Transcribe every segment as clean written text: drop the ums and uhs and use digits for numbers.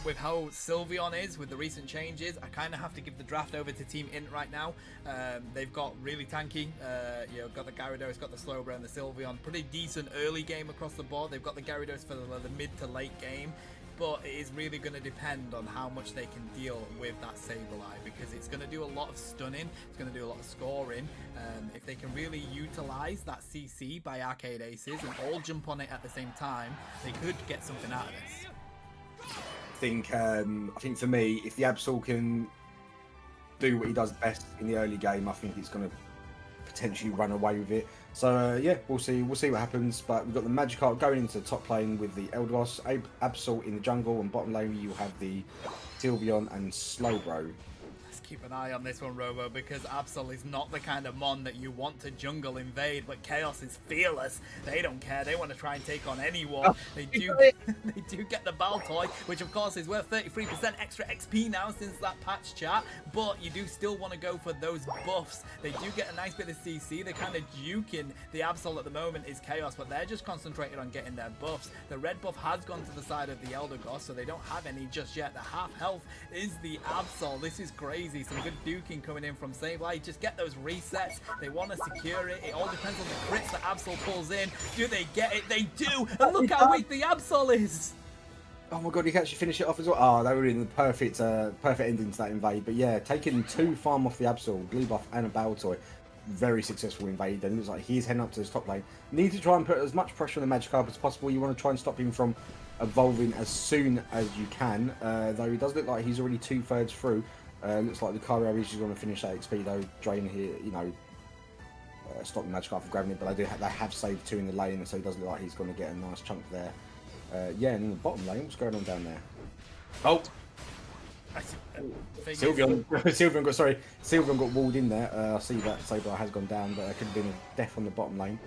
moment with how Sylveon is with the recent changes, I kind of have to give the draft over to Team Int right now. They've got really tanky, got the Gyarados, got the Slowbro and the Sylveon. Pretty decent early game across the board. They've got the Gyarados for the mid to late game. But it is really going to depend on how much they can deal with that Sableye, because it's going to do a lot of stunning, it's going to do a lot of scoring. If they can really utilize that CC by Arcade Aces and all jump on it at the same time, they could get something out of this. I think for me, if the Absol can do what he does best in the early game, I think it's going to potentially run away with it. So yeah, we'll see what happens. But we've got the Magikarp going into the top lane with the Eldegoss, Absol in the jungle, and bottom lane you have the Sylveon and Slowbro. Keep an eye on this one, Robo, because Absol is not the kind of Mon that you want to jungle invade, but Chaos is fearless. They don't care. They want to try and take on anyone. They do get the Baltoy, which of course is worth 33% extra XP now since that patch, chat, but you do still want to go for those buffs. They do get a nice bit of CC. They're kind of juking the Absol at the moment is Chaos, but they're just concentrated on getting their buffs. The red buff has gone to the side of the Eldegoss, so they don't have any just yet. The half health is the Absol. This is crazy. Some good duking coming in from Sableye. Just get those resets. They want to secure it. It all depends on the crits that Absol pulls in. Do they get it? They do. And look how weak the Absol is. Oh my god, he can actually finish it off as well. Oh, they were in the perfect ending to that invade. But yeah, taking 2 farm off the Absol, blue buff and a Baltoy. Very successful invade. And it looks like he's heading up to his top lane. Need to try and put as much pressure on the Magikarp as possible. You want to try and stop him from evolving as soon as you can. Though he does look like he's already 2/3 through. Looks like the Lucario is just going to finish that XP though, drain here, stop the Magikarp from grabbing it, but they have saved 2 in the lane, so he does look like he's going to get a nice chunk there. Yeah, and in the bottom lane, what's going on down there? Oh! Sylveon got walled in there. I see that Sableye has gone down, but there could have been a death on the bottom lane.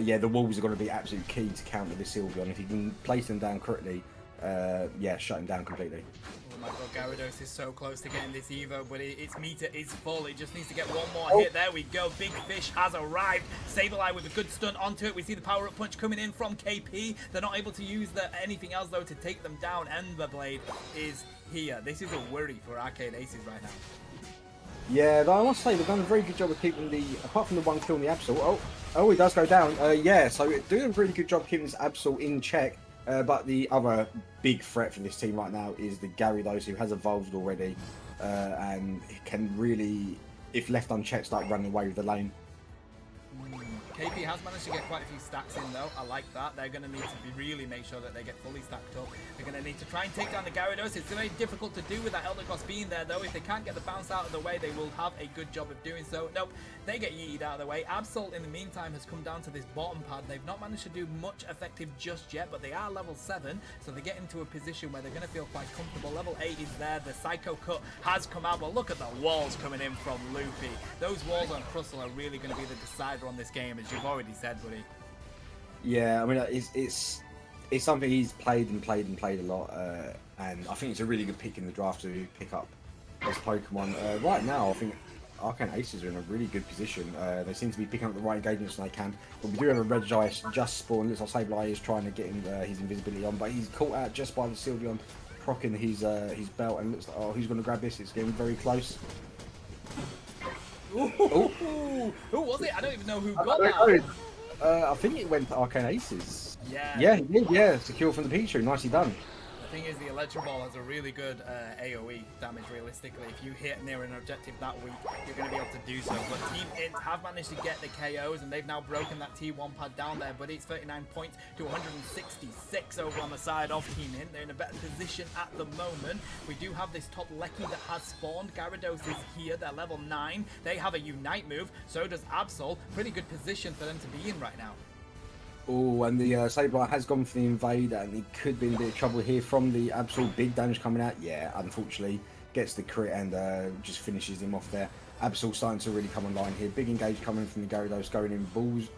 Yeah, the walls are going to be absolutely key to counter this Sylveon. If you can place them down correctly, yeah, shut him down completely. Oh my god, Gyarados is so close to getting this Evo, but its meter is full. It just needs to get one more hit. There we go. Big Fish has arrived. Sableye with a good stun onto it. We see the power-up punch coming in from KP. They're not able to use anything else, though, to take them down. Ember Blade is here. This is a worry for Arcade Aces right now. Yeah, I must say, they've done a very good job of keeping apart from the 1 kill in the Absol. Oh, he does go down. Yeah, so doing a really good job keeping this Absol in check. But the other big threat for this team right now is the Gyarados, who has evolved already and can really, if left unchecked, start running away with the lane. KP has managed to get quite a few stacks in though. I like that. They're going to need to really make sure that they get fully stacked up. They're going to need to try and take down the Gyarados. It's very difficult to do with that Eldegoss being there though. If they can't get the bounce out of the way, they will have a good job of doing so. Nope, they get yeeted out of the way. ABSOL in the meantime has come down to this bottom pad. They've not managed to do much effective just yet, but they are level 7, so they get into a position where they're going to feel quite comfortable. Level 8 is there. The Psycho Cut has come out, but look at the walls coming in from Loopy. Those walls on Crustle are really going to be the decider on this game, as you've already said, buddy. Yeah, I mean, it's something he's played a lot, and I think it's a really good pick in the draft to pick up as Pokemon. Right now, I think Arcane Aces are in a really good position. They seem to be picking up the right engagements when they can. But we do have a Regice just spawned. Looks like Sableye is trying to get his invisibility on, but he's caught out just by the Sylveon proccing his belt, and looks like, oh, who's going to grab this? It's getting very close. Ooh. Who was it? I don't even know who got that. I think it went to Arcane Aces. Yeah. Yeah, he did. Yeah, secure from the Pichu. Nicely done. The thing is, the Electro Ball has a really good AoE damage, realistically. If you hit near an objective that weak, you're going to be able to do so. But Team Int have managed to get the KOs, and they've now broken that T1 pad down there, but it's 39 points to 166 over on the side of Team Int. They're in a better position at the moment. We do have this top Lecky that has spawned. Gyarados is here. They're level 9. They have a Unite move. So does ABSOL. Pretty good position for them to be in right now. Oh, and the Sableye has gone for the invade, and he could be in a bit of trouble here from the Absol. Big damage coming out. Yeah, unfortunately, gets the crit and just finishes him off there. Absol starting to really come online here. Big engage coming from the Gyarados, going in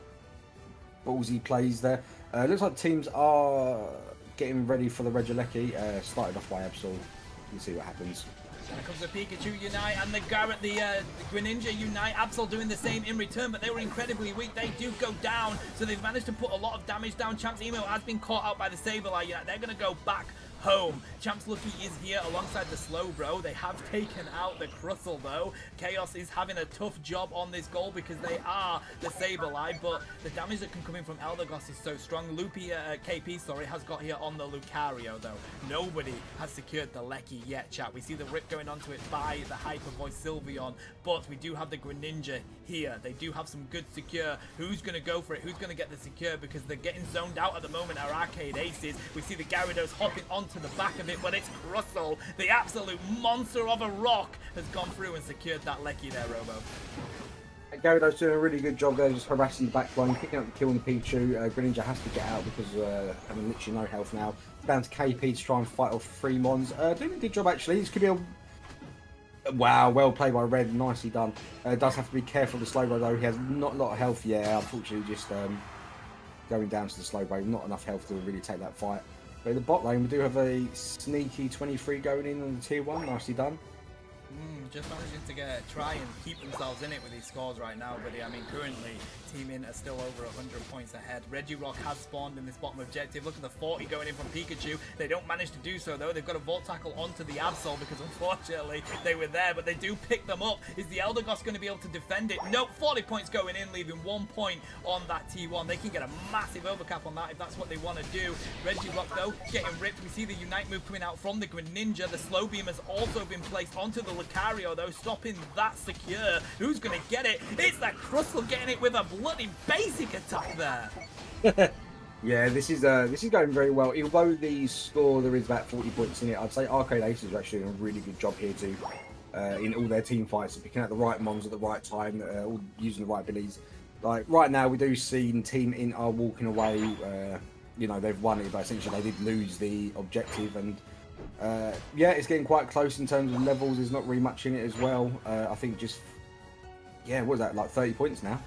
ballsy plays there. Looks like teams are getting ready for the Regieleki. Started off by Absol. We'll see what happens. There comes the Pikachu Unite and the Greninja Unite. ABSOL doing the same in return, but they were incredibly weak. They do go down, so they've managed to put a lot of damage down. Champs Emo has been caught out by the Sableye Unite. They're going to go back home. Champs Lucky is here alongside the Slow Bro. They have taken out the Crustle though. Chaos is having a tough job on this goal because they are the Sableye, but the damage that can come in from Eldegoss is so strong. Loopy, KP, sorry, has got here on the Lucario though. Nobody has secured the Lecky yet, chat. We see the rip going onto it by the Hyper Voice Sylveon, but we do have the Greninja here. They do have some good secure. Who's going to go for it? Who's going to get the secure? Because they're getting zoned out at the moment, our Arcade Aces. We see the Gyarados hopping onto the back of it, but it's Crustle, the absolute monster of a rock, has gone through and secured that Lecky there, Robo. Gyarados doing a really good job there, just harassing the back line, picking up the kill on Pichu. Greninja has to get out because having literally no health now. It's down to KP to try and fight off 3 Mons. Doing a good job actually. This could be a... Wow, well played by Red, nicely done. Does have to be careful of the Slowbro though. He has not a lot of health. Yeah, unfortunately just going down to the Slowbro. Not enough health to really take that fight. But in the bot lane, we do have a sneaky 23 going in on the tier 1. Nicely done. Just managing to try and keep themselves in it with these scores right now, buddy. I mean, currently, Team In are still over 100 points ahead. Regirock has spawned in this bottom objective. Look at the 40 going in from Pikachu. They don't manage to do so, though. They've got a Volt Tackle onto the Absol because, unfortunately, they were there, but they do pick them up. Is the Eldegoss going to be able to defend it? Nope, 40 points going in, leaving 1 point on that T1. They can get a massive overcap on that if that's what they want to do. Regirock, though, getting ripped. We see the Unite move coming out from the Greninja. The Slow Beam has also been placed onto the Lucario, though, stopping that secure. Who's going to get it? It's that Crustle getting it with a bloody basic attack there. Yeah, this is going very well. Although the score, there is about 40 points in it, I'd say Arcade Aces are actually doing a really good job here too. In all their team fights, picking out the right Mons at the right time, all using the right abilities. Like right now, we do see Team In are walking away. You know, they've won it, but essentially they did lose the objective, and yeah, it's getting quite close in terms of levels. There's not really much in it as well. I think just, yeah, what was that, like 30 points now?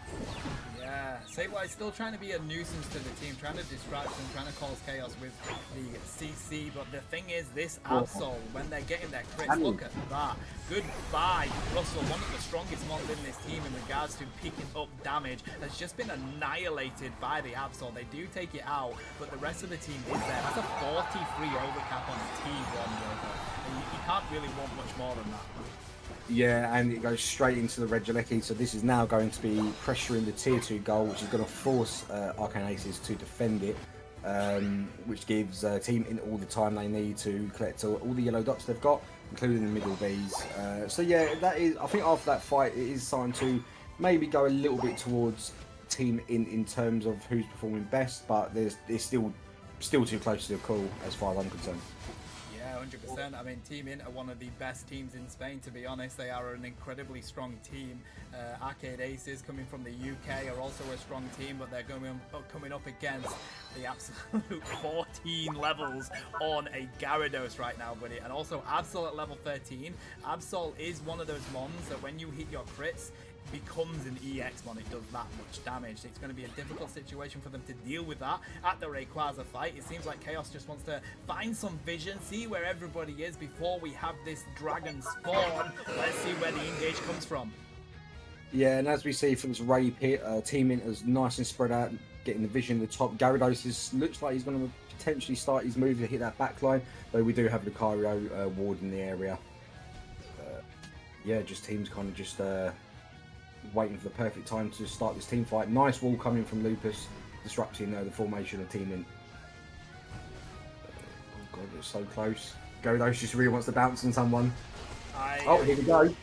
Yeah, Sableye still trying to be a nuisance to the team, trying to distract them, trying to cause chaos with the CC, but the thing is, this Absol, when they're getting their crits, look at that. Goodbye, Russell, one of the strongest Mons in this team in regards to picking up damage, has just been annihilated by the Absol. They do take it out, but the rest of the team is there. That's a 43 overcap on T1, and you can't really want much more than that. Yeah, and it goes straight into the Regieleki, so this is now going to be pressuring the tier 2 goal, which is going to force Arcane Aces to defend it, which gives Team In all the time they need to collect all the yellow dots they've got, including the middle Bs. So yeah, that is, I think after that fight, it is starting to maybe go a little bit towards Team In terms of who's performing best, but it's still too close to the call as far as I'm concerned. 100%. I mean, Team In are one of the best teams in Spain, to be honest. They are an incredibly strong team. Arcade Aces, coming from the UK, are also a strong team, but they're coming up against the absolute 14 levels on a Gyarados right now, buddy. And also Absol at level 13. Absol is one of those Mons that when you hit your crits, becomes an EX Mon. It does that much damage. It's going to be a difficult situation for them to deal with that at the Rayquaza fight. It seems like Chaos just wants to find some vision, see where everybody is before we have this dragon spawn. Let's see where the engage comes from. Yeah, and as we see from this Ray pit, Team In is nice and spread out, getting the vision at the top. Gyarados looks like he's going to potentially start his move to hit that back line, though we do have Lucario ward in the area. Yeah, just teams kind of just waiting for the perfect time to start this team fight. Nice wall coming from Lupus, disrupting the formation of Team In. Oh god, it's so close. Gyarados just really wants to bounce on someone. Oh, here we go.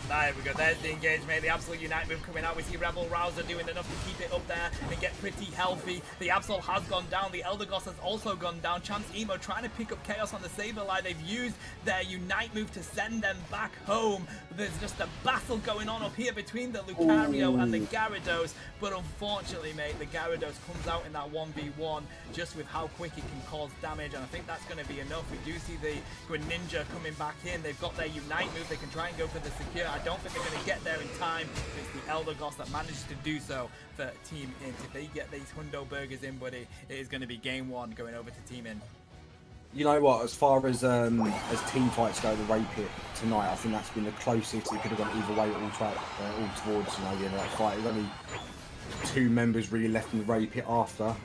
There we go, there's the engage, mate. The Absol Unite move coming out. We see Rebel Rouser doing enough to keep it up there and get pretty healthy. The Absol has gone down. The Eldegoss has also gone down. Chance Emo trying to pick up Chaos on the Sableye. They've used their Unite move to send them back home. There's just a battle going on up here between the Lucario and the Gyarados. But unfortunately, mate, the Gyarados comes out in that 1v1 just with how quick it can cause damage. And I think that's going to be enough. We do see the Greninja coming back in. They've got their Unite move. They can try and go for the secure. I don't think they're going to get there in time. It's the Eldegoss that manages to do so for Team In. If they get these Hundo Burgers in, buddy, it is going to be game 1 going over to Team In. You know what, as far as team fights go, the Ray pit tonight, I think that's been the closest. It could have gone either way, all towards, you know, the end of that fight. There's only 2 members really left in the Ray pit after.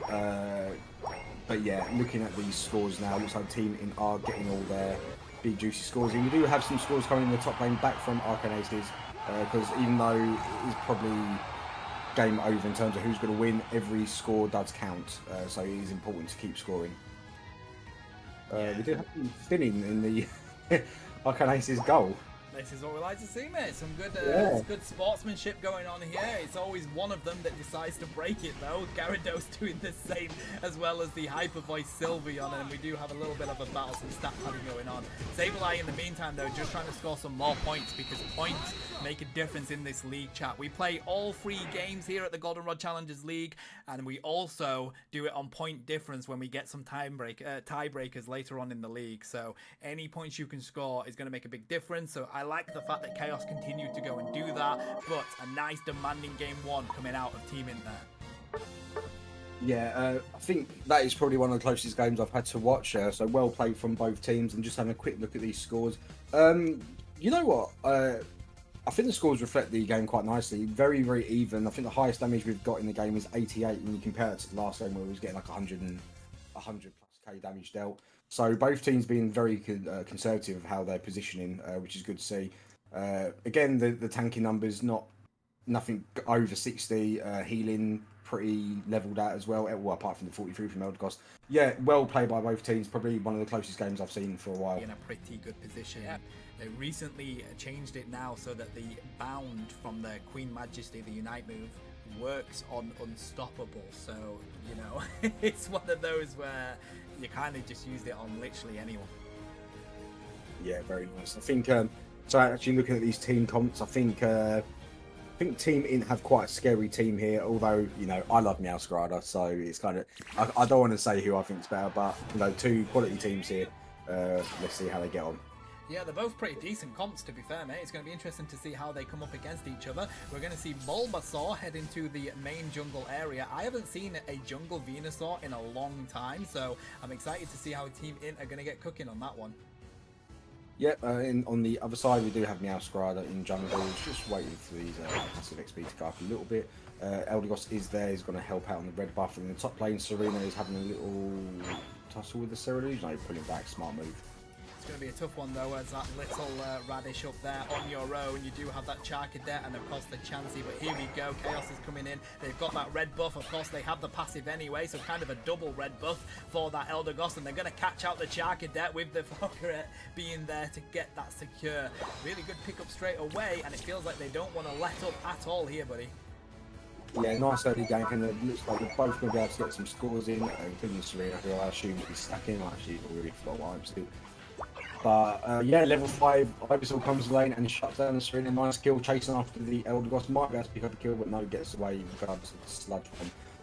But yeah, looking at these scores now, it looks like Team In are getting all their big juicy scores in. We do have some scores coming in the top lane back from Arcane Aces, because even though it is probably game over in terms of who's going to win, every score does count, so it is important to keep scoring. We do have some spinning in the Arcane Aces goal. This is what we like to see, mate. Some good, good sportsmanship going on here. It's always one of them that decides to break it, though. Gyarados doing the same, as well as the Hyper Voice Sylveon, and we do have a little bit of a battle, some stat padding going on. Sableye, in the meantime, though, just trying to score some more points, because points make a difference in this league, chat. We play all 3 games here at the Goldenrod Challengers League, and we also do it on point difference when we get some tiebreakers later on in the league. So any points you can score is going to make a big difference. So I like the fact that Chaos continued to go and do that, but a nice demanding game 1 coming out of Team In there. Yeah, I think that is probably one of the closest games I've had to watch, so well played from both teams, and just having a quick look at these scores. You know what? I think the scores reflect the game quite nicely. Very, very even. I think the highest damage we've got in the game is 88 when you compare it to the last game where we was getting like 100 plus K damage dealt. So both teams being very conservative of how they're positioning, which is good to see. Again, the tanking numbers, nothing over 60. Healing pretty leveled out as well. Well, apart from the 43 from Eldegoss. Yeah, well played by both teams. Probably one of the closest games I've seen for a while. In a pretty good position. Yeah. They recently changed it now so that the bound from the Queen Majesty, the Unite move, works on Unstoppable. So, you know, it's one of those where you kind of just used it on literally anyone. Yeah, very nice. I think, so actually looking at these team comps, I think Team In have quite a scary team here, although, you know, I love Meowscarada, so it's kind of, I don't want to say who I think's better, but, you know, 2 quality teams here. Let's see how they get on. Yeah, they're both pretty decent comps, to be fair, mate. It's going to be interesting to see how they come up against each other. We're going to see Bulbasaur head into the main jungle area. I haven't seen a jungle Venusaur in a long time, so I'm excited to see how Team In are going to get cooking on that one. Yep, on the other side we do have Meowscarada in jungle, just waiting for these passive XP to go up a little bit. Eldegoss is there, he's going to help out on the red buff. In the top lane, Serena is having a little tussle with the Cerulean. No, pulling back, smart move. It's going to be a tough one, though, as that little Radish up there on your own. You do have that Charcadet and, of course, the Chansey, but here we go. Chaos is coming in. They've got that red buff. Of course, they have the passive anyway, so kind of a double red buff for that Eldegoss, and they're going to catch out the Charcadet with the Falcaret being there to get that secure. Really good pickup straight away, and it feels like they don't want to let up at all here, buddy. Yeah, nice early game, and it looks like they're both going to be able to get some scores in, including Serena, who I assume will be stacking. I actually already forgot what I'm still. But yeah, level 5, Ivysaur comes lane and shuts down the Serena. Nice kill, chasing after the Eldegoss. Might be able to pick up a kill, but no, gets away regardless of the sludge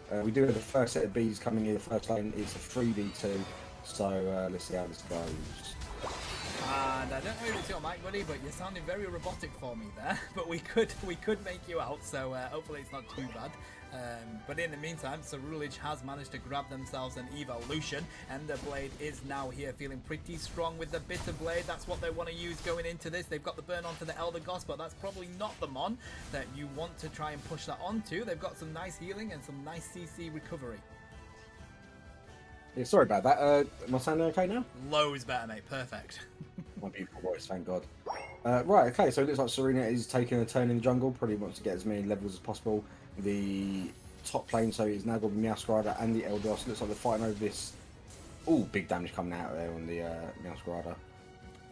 bomb. We do have the first set of bees coming in the first lane. It's a 3v2, so let's see how this goes. And I don't know if it's your mic, buddy, but you're sounding very robotic for me there. But we could make you out, so hopefully it's not too bad. But in the meantime, Cerulean has managed to grab themselves an evolution, and the Blade is now here, feeling pretty strong with the Bitter Blade. That's what they want to use going into this. They've got the burn onto the Eldegoss, but that's probably not the Mon that you want to try and push that onto. They've got some nice healing and some nice CC recovery. Yeah, sorry about that. Am I sounding okay now? Loads better, mate. Perfect. My beautiful voice, thank God. Right, okay, so it looks like Serena is taking a turn in the jungle, probably wants to get as many levels as possible. The top lane, so it's now got the Meowscarada and the Eldegoss. Looks like they're fighting over this. Oh, big damage coming out there on the Meowscarada.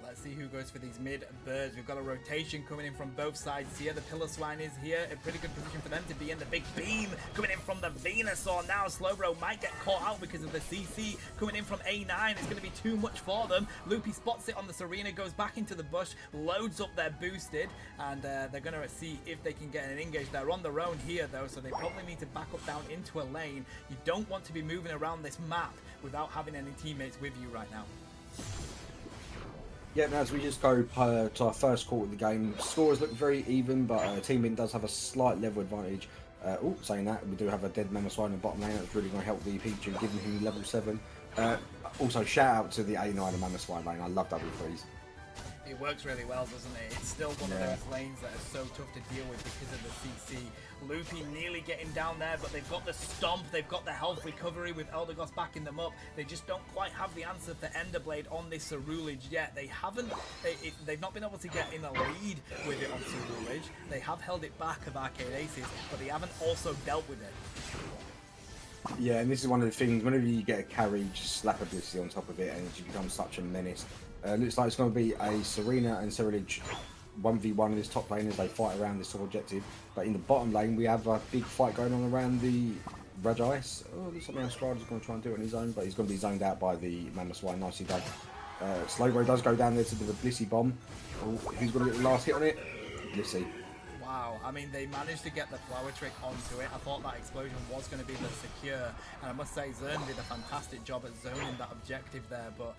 Let's see who goes for these mid birds. We've got a rotation coming in from both sides here. The Piloswine is here. A pretty good position for them to be in. The big beam coming in from the Venusaur. Now Slowbro might get caught out because of the CC coming in from A9. It's going to be too much for them. Loopy spots it on the Serena, goes back into the bush, loads up their boosted, and they're going to see if they can get an engage. They're on their own here, though, so they probably need to back up down into a lane. You don't want to be moving around this map without having any teammates with you right now. Yeah, as we just go to our first quarter of the game, scores look very even, but Team In does have a slight level advantage. Saying that, we do have a dead Mamoswine in the bottom lane. That's really going to help the Pikachu, giving him level 7. Also, shout out to the A9 and Mamoswine lane. I love double freeze. It works really well, doesn't it? It's still one of those lanes that are so tough to deal with because of the CC. Loopy nearly getting down there, but they've got the stomp, they've got the health recovery with Eldegoss backing them up. They just don't quite have the answer for Enderblade on this Cerulege yet. They've not been able to get in a lead with it on Cerulege. They have held it back of Arcade Aces, but they haven't also dealt with it. Yeah, and this is one of the things, whenever you get a carry, just slap a Blissey on top of it and it just becomes such a menace. Looks like it's going to be a Serena and Cerulege 1v1 in this top lane as they fight around this objective. But in the bottom lane, we have a big fight going on around the Rajais. Oh, looks like Strada's going to try and do it on his own, but he's going to be zoned out by the Mammoth. Nicely done. Slowbro does go down there to do the Blissey bomb. Oh, who's going to get the last hit on it? Blissey. Wow, I mean, they managed to get the flower trick onto it. I thought that explosion was going to be the secure, and I must say Zern did a fantastic job at zoning that objective there, but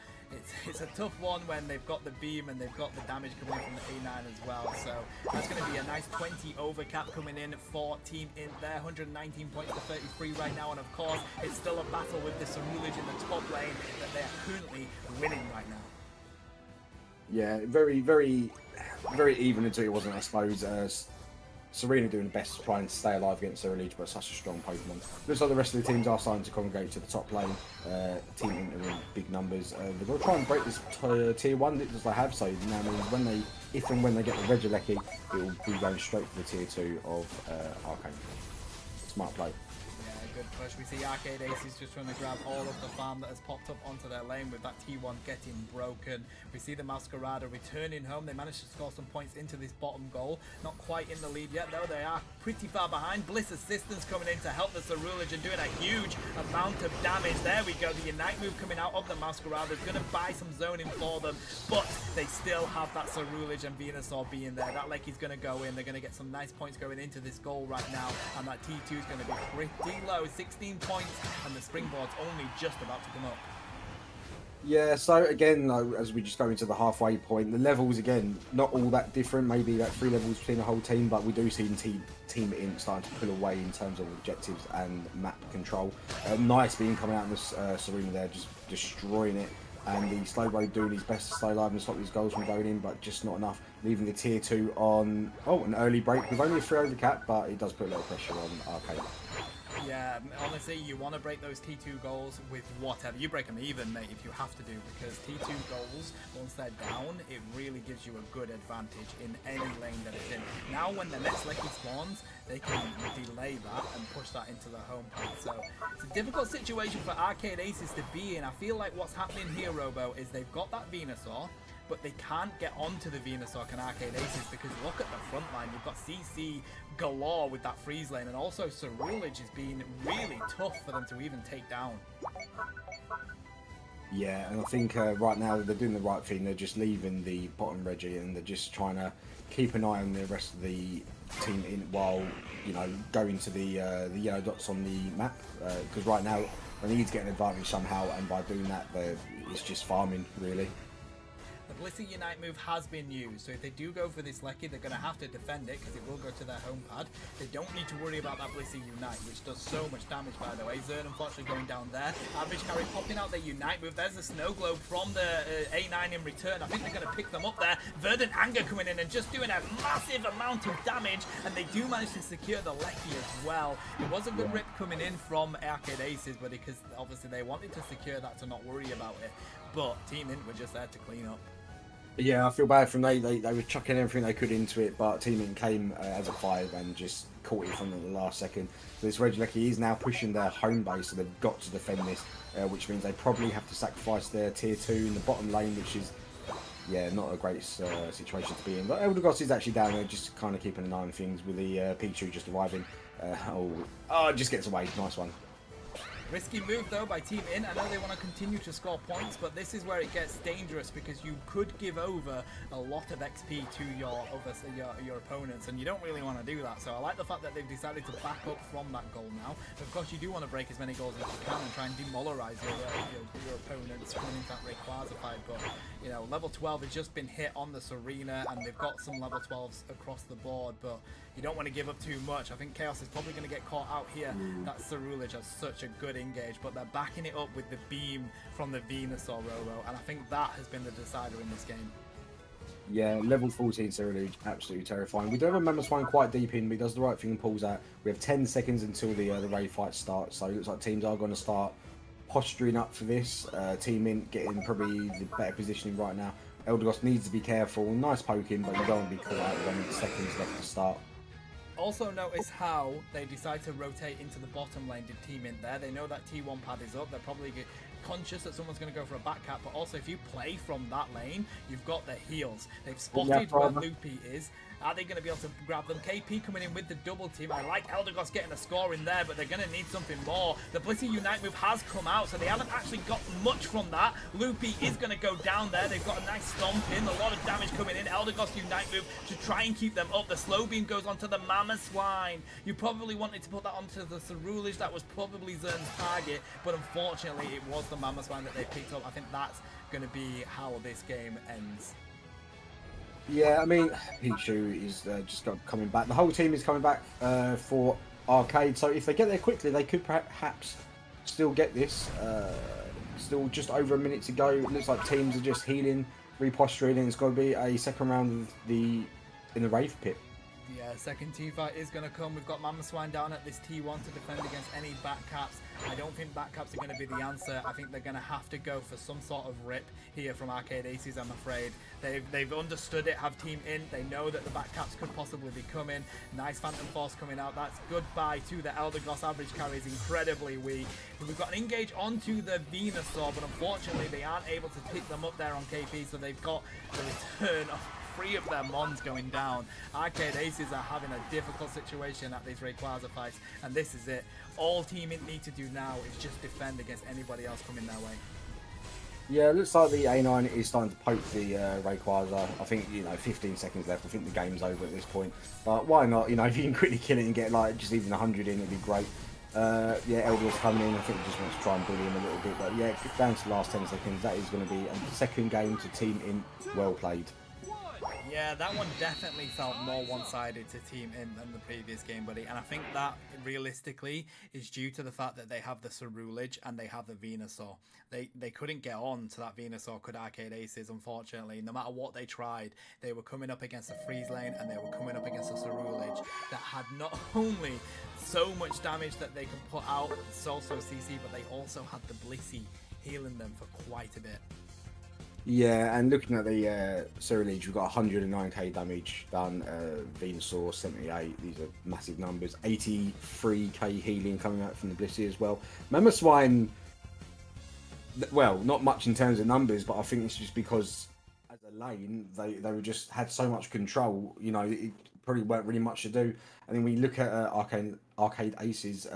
it's a tough one when they've got the beam and they've got the damage coming from the A9 as well, so that's going to be a nice 20 overcap coming in for Team Int there, 119 points to 33 right now, and of course, it's still a battle with the Cerulege in the top lane that they are currently winning right now. Yeah, very, very, very even until it wasn't, I suppose. Serena doing the best to try and stay alive against Cerulege, but such a strong Pokemon. Looks like the rest of the teams are starting to congregate to the top lane. Team Inter in big numbers. They're going to try and break this tier 1 as they have, so now means if and when they get the Regieleki, it will be going straight for the tier 2 of Arcane. Smart play. Good push. We see Arcade Aces just trying to grab all of the farm that has popped up onto their lane with that T1 getting broken. We see the Masquerada returning home. They managed to score some points into this bottom goal. Not quite in the lead yet though. They are pretty far behind. Bliss assistance coming in to help the Cerulege and doing a huge amount of damage. There we go. The Unite move coming out of the Masquerada is going to buy some zoning for them, but they still have that Cerulege and Venusaur being there. That Leki's going to go in. They're going to get some nice points going into this goal right now, and that T2 is going to be pretty low. 16 points, and the springboard's only just about to come up. Yeah, so again, though, as we just go into the halfway point, the levels, again, not all that different, maybe like 3 levels between the whole team, but we do see Team Int starting to pull away in terms of objectives and map control. Nice being coming out in this Serena there, just destroying it, and the Slowbro doing his best to stay alive and stop these goals from going in, but just not enough. Leaving the tier 2 on, an early break with only a 3 overcap, but it does put a little pressure on Arcade. Yeah, honestly, you want to break those T2 goals with whatever. You break them even, mate, if you have to do, because T2 goals, once they're down, it really gives you a good advantage in any lane that it's in. Now, when the next Leki spawns, they can delay that and push that into the home path. So, it's a difficult situation for Arcade Aces to be in. I feel like what's happening here, Robo, is they've got that Venusaur, but they can't get onto the Venusaur and Arcade Aces because look at the front line. You've got CC galore with that freeze lane, and also Cerulege is being really tough for them to even take down. Yeah, and I think right now they're doing the right thing. They're just leaving the bottom Reggie and they're just trying to keep an eye on the rest of the team in while, going to the yellow dots on the map. Because right now they need to get an advantage somehow, and by doing that, it's just farming, really. The Blissey Unite move has been used, so if they do go for this Leki, they're going to have to defend it because it will go to their home pad. They don't need to worry about that Blissey Unite, which does so much damage, by the way. Zern unfortunately going down there. Average Carry popping out their Unite move. There's a Snow Globe from the A9 in return. I think they're going to pick them up there. Verdant Anger coming in and just doing a massive amount of damage, and they do manage to secure the Leki as well. It was a good rip coming in from Arcade Aces, but because obviously they wanted to secure that to not worry about it. But Team Int were just there to clean up. Yeah, I feel bad for them. They were chucking everything they could into it, but Team Int came as a 5 and just caught it from the last second. So this Regieleki is now pushing their home base, so they've got to defend this, which means they probably have to sacrifice their tier 2 in the bottom lane, which is, not a great situation to be in. But Eldegoss is actually down there, just kind of keeping an eye on things with the Pikachu just arriving. It just gets away. Nice one. Risky move though by Team Int. I know they want to continue to score points, but this is where it gets dangerous because you could give over a lot of XP to your opponents, and you don't really want to do that. So I like the fact that they've decided to back up from that goal now. Of course, you do want to break as many goals as you can and try and demolarize your opponents coming into that Rayquaza fight. But level 12 has just been hit on the Serena, and they've got some level 12s across the board, but you don't want to give up too much. I think Chaos is probably going to get caught out here. That Cerulege has such a good engage, but they're backing it up with the beam from the Venusaur Robo, and I think that has been the decider in this game. Yeah, level 14 Cerulean, absolutely terrifying. We do have a Mammoth Swine quite deep in, but he does the right thing and pulls out. We have 10 seconds until the raid fight starts, so it looks like teams are going to start posturing up for this. Team Mint getting probably the better positioning right now. Eldegoss needs to be careful. Nice poking, but you don't want to be caught out with only seconds left to start. Also notice how they decide to rotate into the bottom lane, did Team in there. They know that T1 pad is up. They're probably conscious that someone's going to go for a back cap, but also if you play from that lane, you've got their heals. They've spotted where Loopy is. Are they going to be able to grab them? KP coming in with the double team. I like Eldegoss getting a score in there, but they're going to need something more. The Blissey Unite move has come out, so they haven't actually got much from that. Loopy is going to go down there. They've got a nice stomp in, a lot of damage coming in. Eldegoss Unite move to try and keep them up. The slow beam goes onto the Mammoth Swine. You probably wanted to put that onto the Cerulean. That was probably Zern's target, but unfortunately it was the Mammoth Swine that they picked up. I think that's going to be how this game ends. Yeah, I mean, Pichu is just coming back. The whole team is coming back for Arcade, so if they get there quickly, they could perhaps still get this. Still just over a minute to go. It looks like teams are just healing, reposturing, and it's got to be a second round of in the Wraith Pit. Yeah, second team fight is going to come. We've got Mammoth Swine down at this T1 to defend against any back caps. I don't think back caps are going to be the answer. I think they're going to have to go for some sort of rip here from Arcade Aces, I'm afraid. They've understood it, have team in. They know that the back caps could possibly be coming. Nice Phantom Force coming out. That's goodbye to the Eldegoss. Average carry is incredibly weak. We've got an engage onto the Venusaur, but unfortunately they aren't able to pick them up there on KP, so they've got the return of 3 of their Mons going down. Arcade Aces are having a difficult situation at these Rayquaza fights, and this is it. All Team Int need to do now is just defend against anybody else coming their way. Yeah, it looks like the A9 is starting to poke the Rayquaza. I think, 15 seconds left. I think the game's over at this point. But why not? If you can quickly kill it and get like just even 100 in, it'd be great. Yeah, Elder's coming in. I think he just wants to try and bully him a little bit. But yeah, down to the last 10 seconds. That is going to be a second game to Team Int. Well played. Yeah, that one definitely felt more one-sided to Team Int than the previous game, buddy. And I think that, realistically, is due to the fact that they have the Cerulean and they have the Venusaur. They couldn't get on to that Venusaur, could Arcade Aces, unfortunately. No matter what they tried, they were coming up against a Freeze Lane and they were coming up against a Cerulean that had not only so much damage that they could put out also CC, but they also had the Blissey healing them for quite a bit. Yeah, and looking at the Cerulean, we've got 109k damage done, Venusaur 78, these are massive numbers, 83k healing coming out from the Blissey as well. Mammoth Swine, well, not much in terms of numbers, but I think it's just because as a lane, they were just had so much control, it probably weren't really much to do. And then when you look at Arcade Aces,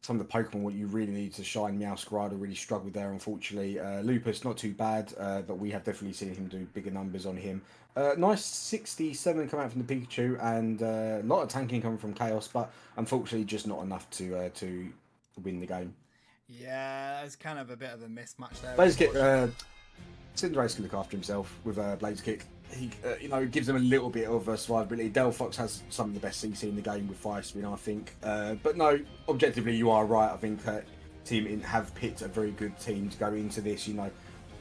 some of the Pokemon what you really need to shine. Meowscarada really struggled there, unfortunately. Lupus, not too bad, but we have definitely seen him do bigger numbers on him. Nice 67 come out from the Pikachu, and a lot of tanking coming from Chaos, but unfortunately just not enough to win the game. Yeah, it's kind of a bit of a mismatch there. Blaze Kick, Cinderace can look after himself with Blaze Kick. He, gives them a little bit of survivability. Delphox has some of the best CC in the game with Fire Spin, I think. But no, objectively, you are right. I think Team Int have picked a very good team to go into this.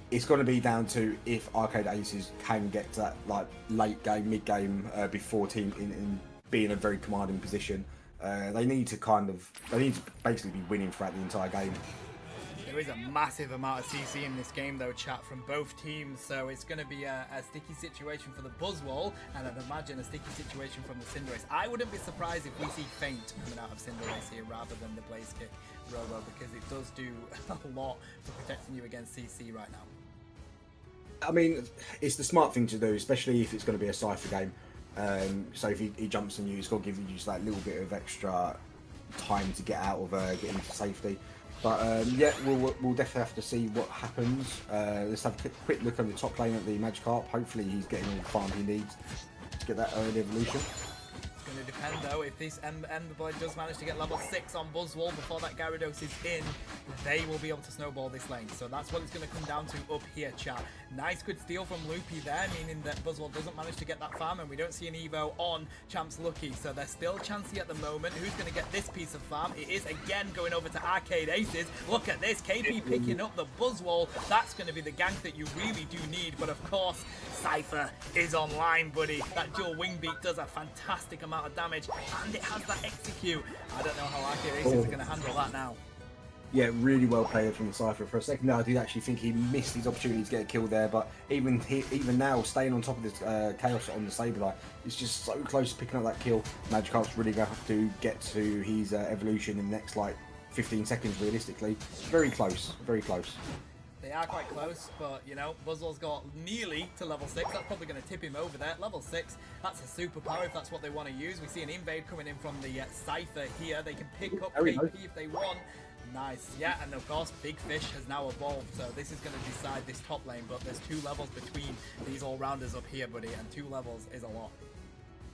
It's going to be down to if Arcade Aces can get to that late game, mid game before Team Int be in a very commanding position. They need to basically be winning throughout the entire game. There is a massive amount of CC in this game, though, chat, from both teams, so it's going to be a sticky situation for the Buzzwole, and I'd imagine a sticky situation from the Cinderace. I wouldn't be surprised if we see Feint coming out of Cinderace here rather than the Blaze Kick, Robo, because it does do a lot for protecting you against CC right now. I mean, it's the smart thing to do, especially if it's going to be a Cypher game. So if he jumps on you, it's got to give you just that little bit of extra time to get out of getting to safety. But yeah, we'll definitely have to see what happens. Let's have a quick look on the top lane at the Magikarp. Hopefully he's getting all the farm he needs to get that early evolution. It's going to depend though, if this Ember Boy does manage to get level 6 on Buzzwole before that Gyarados is in, they will be able to snowball this lane. So that's what it's going to come down to up here, chat. Nice good steal from Loopy there, meaning that Buzzwell doesn't manage to get that farm, and we don't see an Evo on Champs Lucky, so they're still chancy at the moment. Who's going to get this piece of farm? It is again going over to Arcade Aces. Look at this, KP picking up the Buzzwell. That's going to be the gank that you really do need, but of course, Cypher is online, buddy. That dual wing beat does a fantastic amount of damage, and it has that execute. I don't know how Arcade Aces are going to handle that now. Yeah, really well played from the Cypher. For a second there, I did actually think he missed his opportunity to get a kill there, but even now, staying on top of this Chaos on the Sableye, it's just so close to picking up that kill. Magikarp's really going to have to get to his evolution in the next, like, 15 seconds, realistically. Very close, very close. They are quite close, but, you know, Buzzwell's got nearly to level 6. That's probably going to tip him over there. Level 6, that's a superpower if that's what they want to use. We see an invade coming in from the Cypher here. They can pick up KP if they want. Nice, yeah, and of course, Big Fish has now evolved, so this is going to decide this top lane, but there's 2 levels between these all-rounders up here, buddy, and 2 levels is a lot.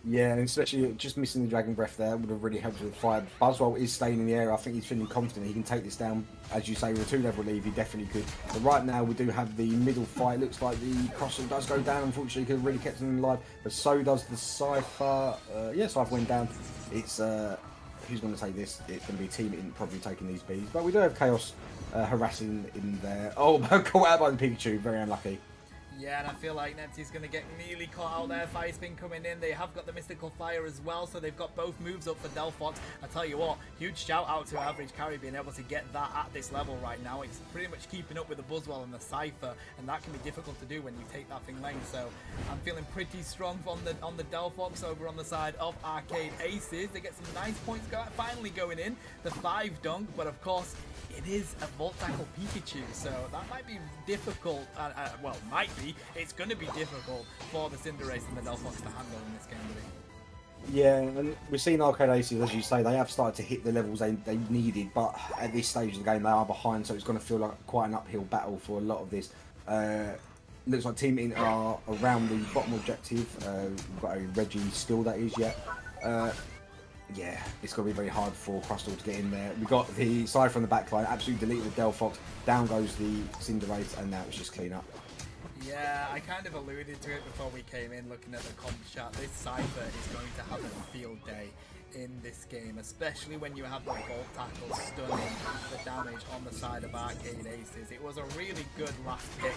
Yeah, and especially just missing the Dragon Breath there would have really helped with the fight. Buzzwell is staying in the air. I think he's feeling confident he can take this down. As you say, with a 2-level lead, he definitely could. But right now, we do have the middle fight. Looks like the Crosshair does go down, unfortunately, could have really kept him alive. But so does the Cypher. Yeah, Cypher went down. It's... who's going to take this? It's going to be Team Int probably taking these bees. But we do have Chaos harassing in there. Oh, caught out by the Pikachu. Very unlucky. Yeah, and I feel like Nepty's going to get nearly caught out there. Fire Spin coming in. They have got the Mystical Fire as well, so they've got both moves up for Delphox. I tell you what, huge shout out to Average Carry being able to get that at this level right now. It's pretty much keeping up with the Buzzwell and the Cypher, and that can be difficult to do when you take that thing lane. So I'm feeling pretty strong on the Delphox over on the side of Arcade Aces. They get some nice points finally going in. The 5 dunk, but of course, it is a Volt Tackle Pikachu, so that might be difficult. Well, might be. It's going to be difficult for the Cinderace and the Delphox to handle in this game, really. Yeah, and we've seen Arcade Aces, as you say, they have started to hit the levels they needed, but at this stage of the game they are behind, so it's going to feel like quite an uphill battle for a lot of this. Looks like Team Int are around the bottom objective. We've got a Reggie still, that is, yet. Yeah, it's going to be very hard for Crustal to get in there. We've got the side from the back line, absolutely deleted the Delphox, down goes the Cinderace, and now it's just clean up. Yeah, I kind of alluded to it before we came in looking at the comp chat. This Cypher is going to have a field day in this game, especially when you have the Volt Tackle stunning the damage on the side of Arcade Aces. It was a really good last pick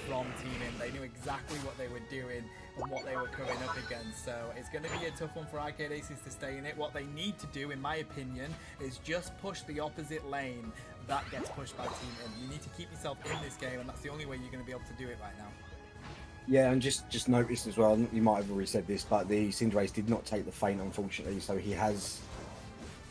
from Team Int. They knew exactly what they were doing and what they were coming up against, so it's going to be a tough one for Arcade Aces to stay in it. What they need to do, in my opinion, is just push the opposite lane that gets pushed by Team Int. You need to keep yourself in this game, and that's the only way you're going to be able to do it right now. Yeah, and just noticed as well, you might have already said this, but the Cinderace did not take the feint, unfortunately, so he has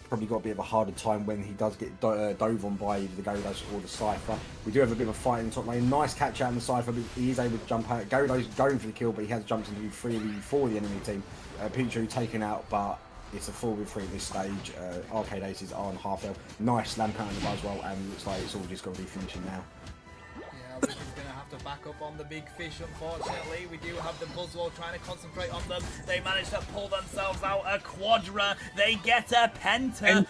probably got a bit of a harder time when he does get dove on by either the Gyarados or the Cypher. We do have a bit of a fight in the top lane. Nice catch out in the Cypher, but he is able to jump out. Gyarados going for the kill, but he has jumped into 3v4 the enemy team. Pikachu taken out, but it's a 4v3 at this stage. Arcade Aces are on half health. Nice slam count in the Buzzwell, and looks like it's all just going to be finishing now. Yeah, Ricky's going to have to back up on the Big Fish, unfortunately. We do have the Buzzwell trying to concentrate on them. They manage to pull themselves out a Quadra. They get a Penta.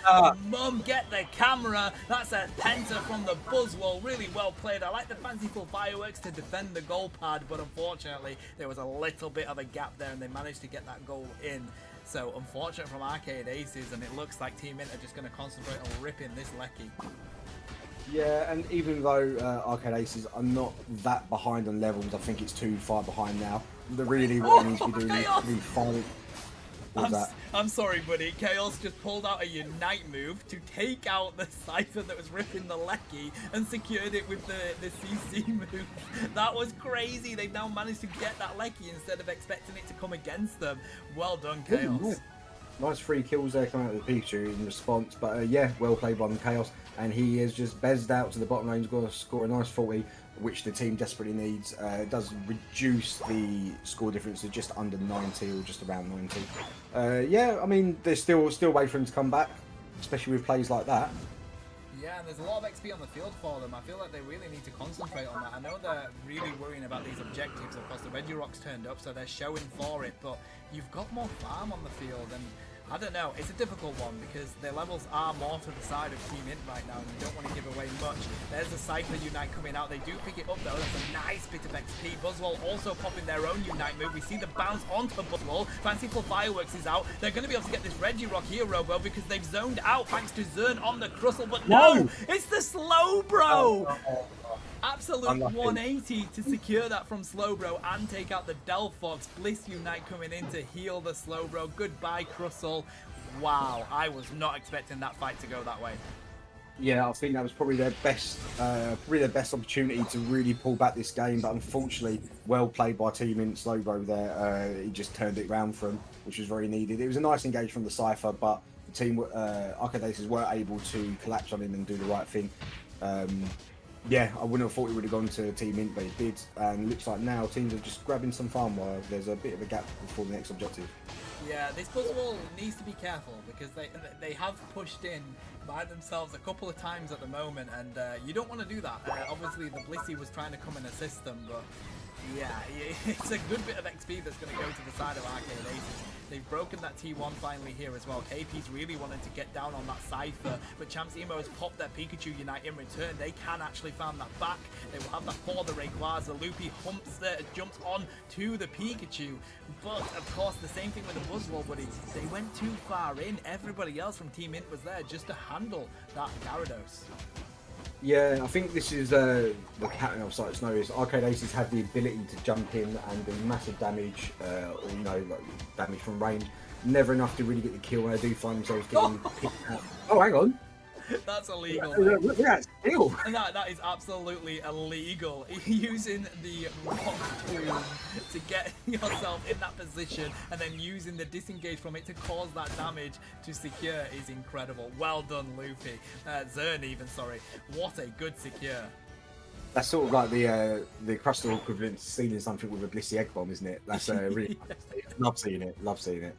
Mum, get the camera. That's a Penta from the Buzzwell. Really well played. I like the fanciful fireworks to defend the goal pad, but unfortunately, there was a little bit of a gap there, and they managed to get that goal in. So, unfortunate from Arcade Aces, and it looks like Team Int are just going to concentrate on ripping this Lecky. Yeah, and even though Arcade Aces are not that behind on levels, I think it's too far behind now. Really, what it needs to be doing is to be fighting. I'm sorry, buddy. Chaos just pulled out a Unite move to take out the Cypher that was ripping the Lecky and secured it with the CC move. That was crazy. They've now managed to get that Lecky instead of expecting it to come against them. Well done, Chaos. Yeah. Nice 3 kills there coming out of the Pikachu in response, but yeah, well played by the Chaos, and he has just bezzed out to the bottom lane. He's got to score a nice 40, which the team desperately needs. It does reduce the score difference to just under 90 or just around 90. Yeah, I mean, there's still a way for him to come back, especially with plays like that. Yeah, and there's a lot of XP on the field for them. I feel like they really need to concentrate on that. I know they're really worrying about these objectives. Of course, the Regirock's turned up, so they're showing for it, but you've got more farm on the field, and I don't know. It's a difficult one because their levels are more to the side of Team Int right now, and you don't want to give away much. There's a Cypher Unite coming out. They do pick it up though. That's a nice bit of XP. Buzzwell also popping their own Unite move. We see the bounce onto Buzzwell. Fanciful Fireworks is out. They're going to be able to get this Reggie Rock here, Robo, because they've zoned out thanks to Zern on the Crustle. But no, it's the Slowbro. Absolute Unlucky. 180 to secure that from Slowbro and take out the Delphox. Bliss Unite coming in to heal the Slowbro. Goodbye, Crustle. Wow, I was not expecting that fight to go that way. Yeah, I think that was probably their best opportunity to really pull back this game. But unfortunately, well played by Team Int Slowbro there. He just turned it round for him, which was very needed. It was a nice engage from the Cypher, but the team, Arcade Aces, were able to collapse on him and do the right thing. Yeah, I wouldn't have thought it would have gone to Team Int, but it did. And it looks like now teams are just grabbing some farm while there's a bit of a gap before the next objective. Yeah, this Buzzwall needs to be careful because they have pushed in by themselves a couple of times at the moment, and you don't want to do that. Obviously, the Blissey was trying to come and assist them, but yeah, it's a good bit of XP that's going to go to the side of Arcade Aces. They've broken that T1 finally here as well. KP's really wanted to get down on that Cypher, but Champs Emo has popped their Pikachu Unite in return. They can actually farm that back. They will have that for the Rayquaza. Loopy jumps on to the Pikachu, but of course the same thing with the Buzzwole, buddy. They went too far in. Everybody else from Team Int was there just to handle that Gyarados. Yeah, I think this is the pattern of Sights Know is Arcade Aces have the ability to jump in and do massive damage, or like damage from range. Never enough to really get the kill when they do find themselves getting picked out. Oh, hang on. That's illegal. Look at that skill. That is absolutely illegal. Using the rock tomb to get yourself in that position and then using the disengage from it to cause that damage to secure is incredible. Well done, Loopy. Zern even, sorry. What a good secure. That's sort of like the Crustal equivalent to stealing something with a Blissey Egg Bomb, isn't it? That's really love seeing it. Love seeing it.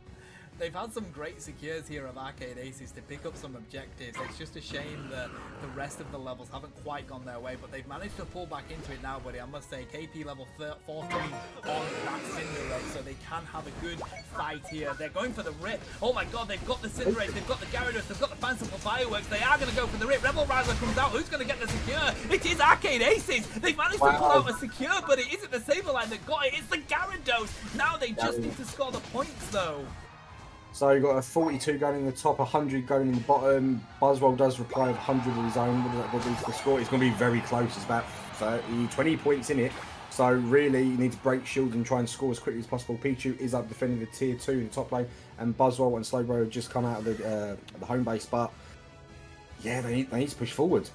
They've had some great secures here of Arcade Aces to pick up some objectives. It's just a shame that the rest of the levels haven't quite gone their way, but they've managed to pull back into it now, buddy. I must say, KP level 14 on that Cinderace, so they can have a good fight here. They're going for the rip. Oh my god, they've got the Cinderace, they've got the Gyarados, they've got the Fanciful Fireworks. They are going to go for the rip. Rebel Riser comes out. Who's going to get the secure? It is Arcade Aces. They've managed to pull out a secure, but it isn't the Saberline that got it. It's the Gyarados. Now they just need to score the points, though. So you've got a 42 going in the top, 100 going in the bottom. Buzzwell does require 100 of his own. What does that go to the score? It's going to be very close. It's about 30, 20 points in it. So really, you need to break shield and try and score as quickly as possible. Pichu is up defending the tier 2 in the top lane, and Buzzwell and Slowbro have just come out of the home base. But yeah, they need to push forward.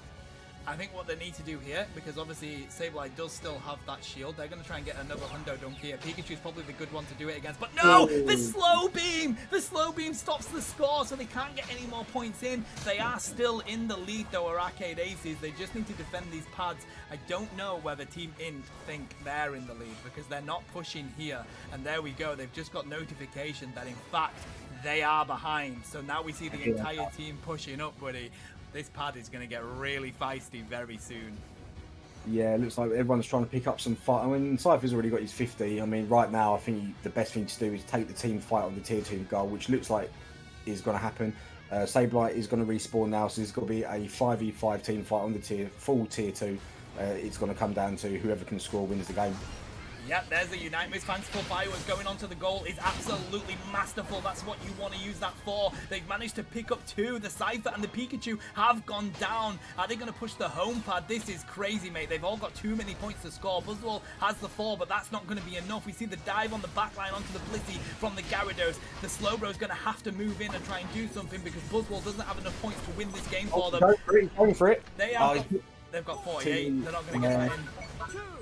I think what they need to do here, because obviously Sableye does still have that shield, they're going to try and get another Hundo Dunk here. Pikachu's probably the good one to do it against, but no! The Slow Beam! The Slow Beam stops the score, so they can't get any more points in. They are still in the lead, though, are Arcade Aces. They just need to defend these pads. I don't know whether Team Int think they're in the lead, because they're not pushing here. And there we go, they've just got notification that, in fact, they are behind. So now we see the entire team pushing up, buddy. This pad is going to get really feisty very soon. Yeah, it looks like everyone's trying to pick up some fight. I mean, Cypher's already got his 50. I mean, right now, I think the best thing to do is take the team fight on the tier 2 goal, which looks like is going to happen. Sableye is going to respawn now, so there's going to be a 5v5 team fight on the full tier 2. It's going to come down to whoever can score wins the game. Yep, there's the Unite Miss Fanciful Fireworks going onto the goal is absolutely masterful. That's what you want to use that for. They've managed to pick up 2. The Cypher and the Pikachu have gone down. Are they going to push the home pad? This is crazy, mate. They've all got too many points to score. Buzzwole has the 4, but that's not going to be enough. We see the dive on the back line onto the Blissey from the Gyarados. The Slowbro is going to have to move in and try and do something because Buzzwole doesn't have enough points to win this game for them. Going for it. They've got 48. They're not going to get that in.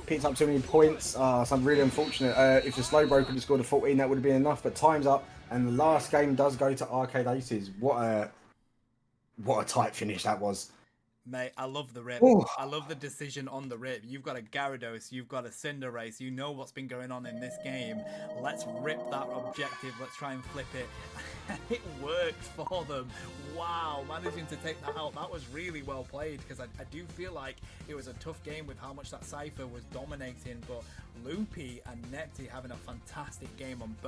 Picked up too many points. So I'm really unfortunate. If the Slowbro could have scored a 14, that would have been enough. But time's up, and the last game does go to Arcade Aces. What a tight finish that was. Mate, I love the rip. Ooh. I love the decision on the rip. You've got a Gyarados, you've got a Cinderace, you know what's been going on in this game. Let's rip that objective, let's try and flip it. It worked for them. Wow, managing to take that out, that was really well played because I do feel like it was a tough game with how much that Cypher was dominating, but Loopy and Nepty having a fantastic game on both.